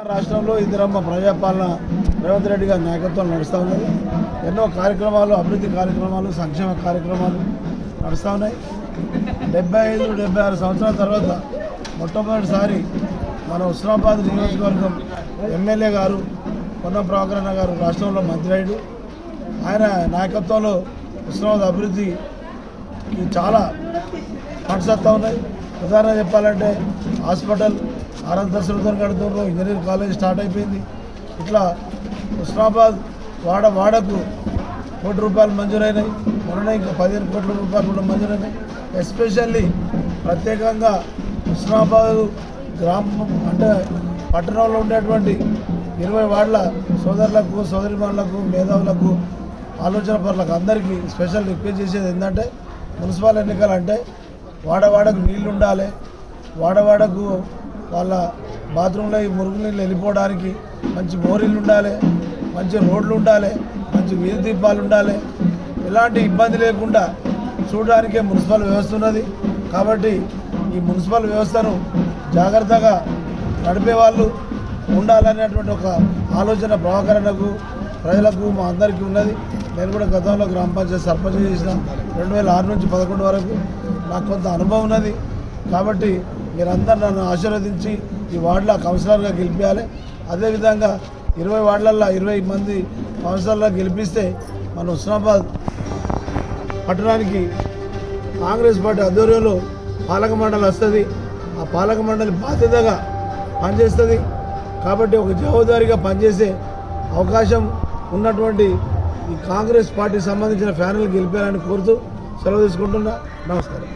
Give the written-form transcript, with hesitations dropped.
రాష్ట్రంలో ఇందిరమ్మ ప్రజాపాలన రేవంత్ రెడ్డి గారి నాయకత్వంలో నడుస్తూ ఉన్నది. ఎన్నో కార్యక్రమాలు, అభివృద్ధి కార్యక్రమాలు, సంక్షేమ కార్యక్రమాలు నడుస్తూ ఉన్నాయి. 75-76 సంవత్సరాల తర్వాత మొట్టమొదటిసారి మన హుస్నాబాద్ నియోజకవర్గం ఎమ్మెల్యే గారు పొన్నం ప్రభాకర్ గారు రాష్ట్రంలో మంత్రి అయ్యాడు. ఆయన నాయకత్వంలో హుస్నాబాద్ అభివృద్ధికి చాలా ఫండ్స్ వస్తూ ఉన్నాయి. ఉదాహరణ చెప్పాలంటే హాస్పిటల్ ఆరంతస్తులతో కడుతున్నారు, ఇంజనీరింగ్ కాలేజ్ స్టార్ట్ అయిపోయింది. ఇట్లా హుస్నాబాద్ వాడకు ₹1 కోటి మంజూరైనాయి. మొన్న ఇంకా 15 కోట్ల రూపాయలు కూడా మంజూరైనాయి. ఎస్పెషల్లీ ప్రత్యేకంగా హుస్నాబాద్ గ్రామం అంటే పట్టణంలో ఉండేటువంటి 20 వార్డుల సోదరులకు, సోదరిమణులకు, మేధావులకు, ఆలోచన పరులకు అందరికీ స్పెషల్ రిక్వెస్ట్ చేసేది ఏంటంటే, మున్సిపల్ ఎన్నికలు అంటే వాడవాడకు నీళ్లు ఉండాలి, వాడవాడకు వాళ్ళ బాత్రూంలో ఈ మురుగునీళ్ళు వెళ్ళిపోవడానికి మంచి మోరీలు ఉండాలి, మంచి రోడ్లు ఉండాలి, మంచి వీధి దీపాలు ఉండాలి. ఎలాంటి ఇబ్బంది లేకుండా చూడడానికే మున్సిపల్ వ్యవస్థ ఉన్నది. కాబట్టి ఈ మున్సిపల్ వ్యవస్థను జాగ్రత్తగా నడిపే వాళ్ళు ఉండాలనేటువంటి ఒక ఆలోచన ప్రభాకరన్నకు, ప్రజలకు, మా అందరికీ ఉన్నది. నేను కూడా గతంలో గ్రామ పంచాయతీ సర్పంచ్ చేసిన 2006 నుంచి 2011 వరకు నాకు కొంత అనుభవం ఉన్నది. కాబట్టి మీరందరూ నన్ను ఆశీర్వదించి ఈ వార్డులో కౌన్సిలర్గా గెలిపించాలి. అదేవిధంగా 20 వార్డులలో 20 మంది కౌన్సిలర్గా గెలిపిస్తే మన హుస్నాబాద్ పట్టణానికి కాంగ్రెస్ పార్టీ ఆధ్వర్యంలో పాలక మండలి వస్తుంది. ఆ పాలక మండలి బాధ్యతగా పనిచేస్తుంది. కాబట్టి ఒక జవాబుదారీగా పనిచేసే అవకాశం ఉన్నటువంటి ఈ కాంగ్రెస్ పార్టీకి సంబంధించిన ఫ్యానల్ గెలిపారని కోరుతూ సెలవు తీసుకుంటున్నా. నమస్కారం.